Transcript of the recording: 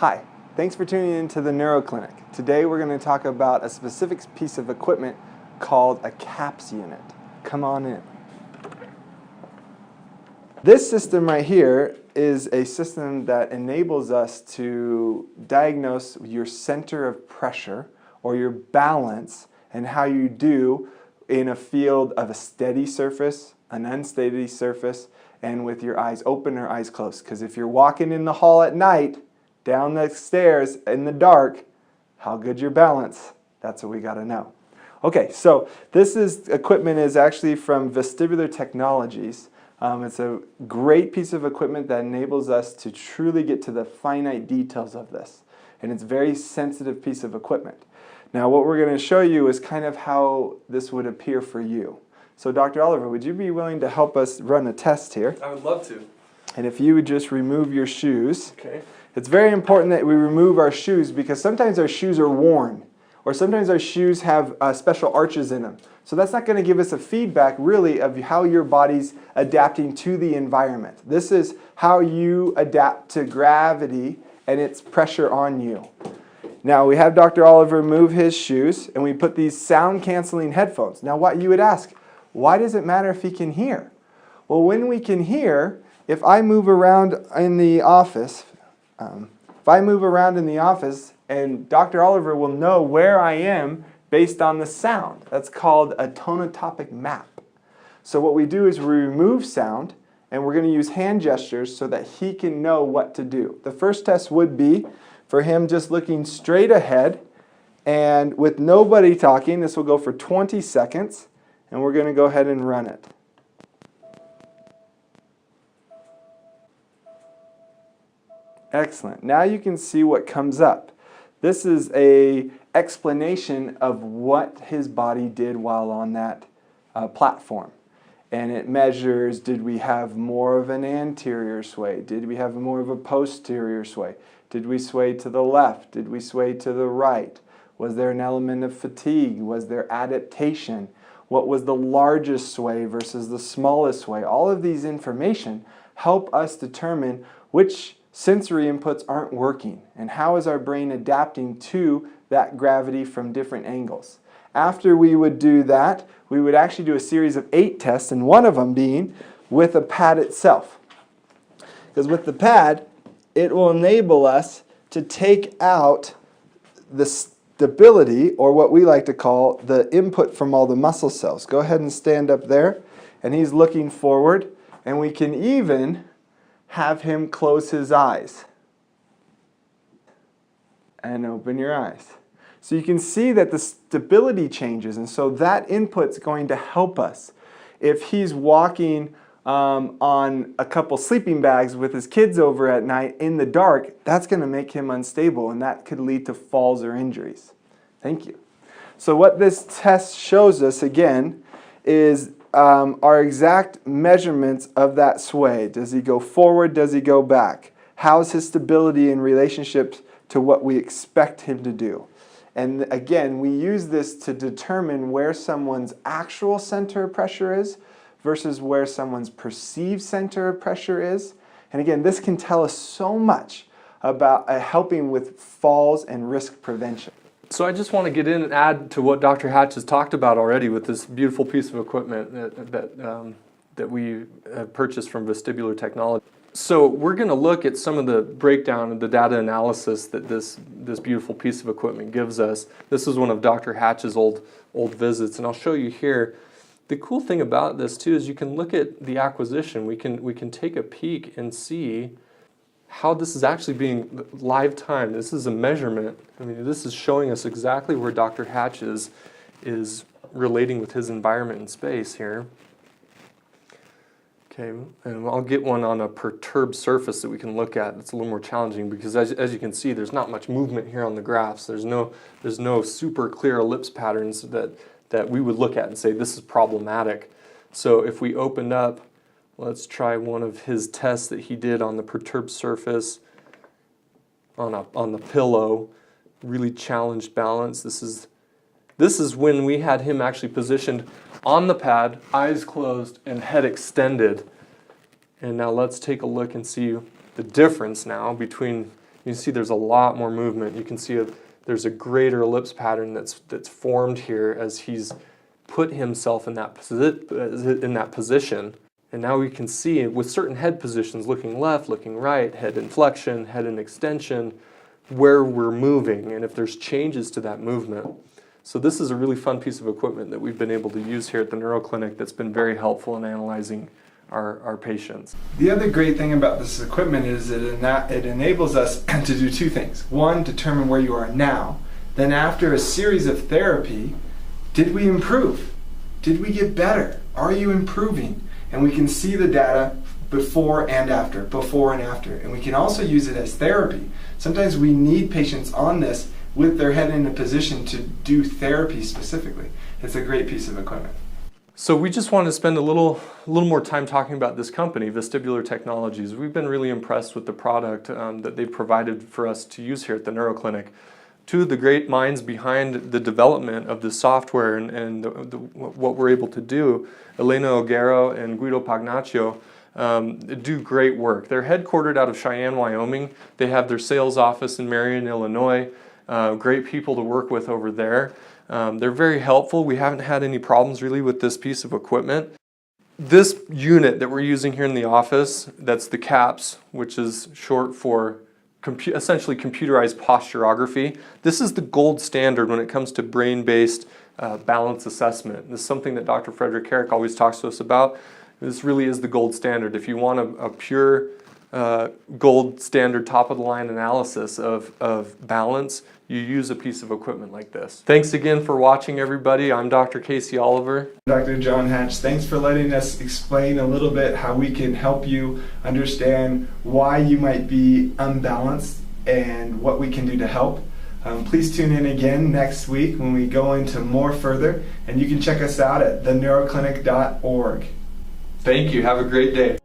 Hi, thanks for tuning in to the NeuroClinic. Today we're going to talk about a specific piece of equipment called a CAPS unit. Come on in. This system right here is a system that enables us to diagnose your center of pressure or your balance and how you do in a field of a steady surface, an unsteady surface, and with your eyes open or eyes closed. Because if you're walking in the hall at night, down the stairs in the dark, how good your balance? That's what we got to know. Okay, so equipment is actually from Vestibular Technologies. It's a great piece of equipment that enables us to truly get to the finite details of this. And it's a very sensitive piece of equipment. Now what we're going to show you is kind of how this would appear for you. So Dr. Oliver, would you be willing to help us run a test here? I would love to. And if you would just remove your shoes. Okay. It's very important that we remove our shoes because sometimes our shoes are worn or sometimes our shoes have special arches in them. So that's not going to give us a feedback really of how your body's adapting to the environment. This is how you adapt to gravity and its pressure on you. Now we have Dr. Oliver remove his shoes and we put these sound canceling headphones. Now what you would ask, why does it matter if he can hear? Well, when we can hear, if I move around in the office, and Dr. Oliver will know where I am based on the sound. That's called a tonotopic map. So what we do is we remove sound and we're going to use hand gestures so that he can know what to do. The first test would be for him just looking straight ahead and with nobody talking. This will go for 20 seconds and we're going to go ahead and run it. Excellent. Now you can see what comes up. This is an explanation of what his body did while on that platform. And it measures, did we have more of an anterior sway? Did we have more of a posterior sway? Did we sway to the left? Did we sway to the right? Was there an element of fatigue? Was there adaptation? What was the largest sway versus the smallest sway? All of these information help us determine which sensory inputs aren't working and how is our brain adapting to that gravity from different angles. After we would do that, we would actually do a series of 8 tests, and one of them being with a pad itself. Because with the pad, it will enable us to take out the stability, or what we like to call the input from all the muscle cells. Go ahead and stand up there, and he's looking forward, and we can even have him close his eyes and open your eyes. So you can see that the stability changes, and so that input's going to help us. If he's walking on a couple sleeping bags with his kids over at night in the dark, that's going to make him unstable, and that could lead to falls or injuries. Thank you. So what this test shows us again is our exact measurements of that sway. Does he go forward? Does he go back? How's his stability in relationship to what we expect him to do? And again, we use this to determine where someone's actual center of pressure is versus where someone's perceived center of pressure is. And again, this can tell us so much about helping with falls and risk prevention. So I just want to get in and add to what Dr. Hatch has talked about already with this beautiful piece of equipment that we have purchased from Vestibular Technology. So we're going to look at some of the breakdown of the data analysis that this beautiful piece of equipment gives us. This is one of Dr. Hatch's old visits, and I'll show you here. The cool thing about this too is you can look at the acquisition. We can take a peek and see how this is actually being live time. This is a measurement. I mean, this is showing us exactly where Dr. Hatch is relating with his environment in space here. Okay, and I'll get one on a perturbed surface that we can look at. It's a little more challenging because as you can see, there's not much movement here on the graphs. There's no super clear ellipse patterns that we would look at and say this is problematic. So if we opened up, let's try one of his tests that he did on the perturbed surface on the pillow. Really challenged balance. This is when we had him actually positioned on the pad, eyes closed and head extended. And now let's take a look and see the difference now between You see there's a lot more movement. You can see there's a greater ellipse pattern that's formed here as he's put himself in that position. And now we can see with certain head positions, looking left, looking right, head inflection, head and extension, where we're moving and if there's changes to that movement. So this is a really fun piece of equipment that we've been able to use here at the NeuroClinic that's been very helpful in analyzing our patients. The other great thing about this equipment is that it enables us to do two things. One, determine where you are now. Then after a series of therapy, did we improve? Did we get better? Are you improving? And we can see the data before and after, and we can also use it as therapy. Sometimes we need patients on this with their head in a position to do therapy specifically. It's a great piece of equipment. So we just wanted to spend a little more time talking about this company, Vestibular Technologies. We've been really impressed with the product that they've provided for us to use here at the NeuroClinic. Two of the great minds behind the development of the software and what we're able to do, Elena Ogero and Guido Pagnaccio, do great work. They're headquartered out of Cheyenne, Wyoming. They have their sales office in Marion, Illinois. Great people to work with over there. They're very helpful. We haven't had any problems really with this piece of equipment. This unit that we're using here in the office, that's the CAPS, which is short for essentially computerized posturography. This is the gold standard when it comes to brain-based balance assessment. This is something that Dr. Frederick Herrick always talks to us about. This really is the gold standard. If you want a pure gold standard top-of-the-line analysis of balance, you use a piece of equipment like this. Thanks again for watching, everybody. I'm Dr. Casey Oliver. Dr. John Hatch, thanks for letting us explain a little bit how we can help you understand why you might be unbalanced and what we can do to help. Please tune in again next week when we go into more further, and you can check us out at theneuroclinic.org. Thank you. Have a great day.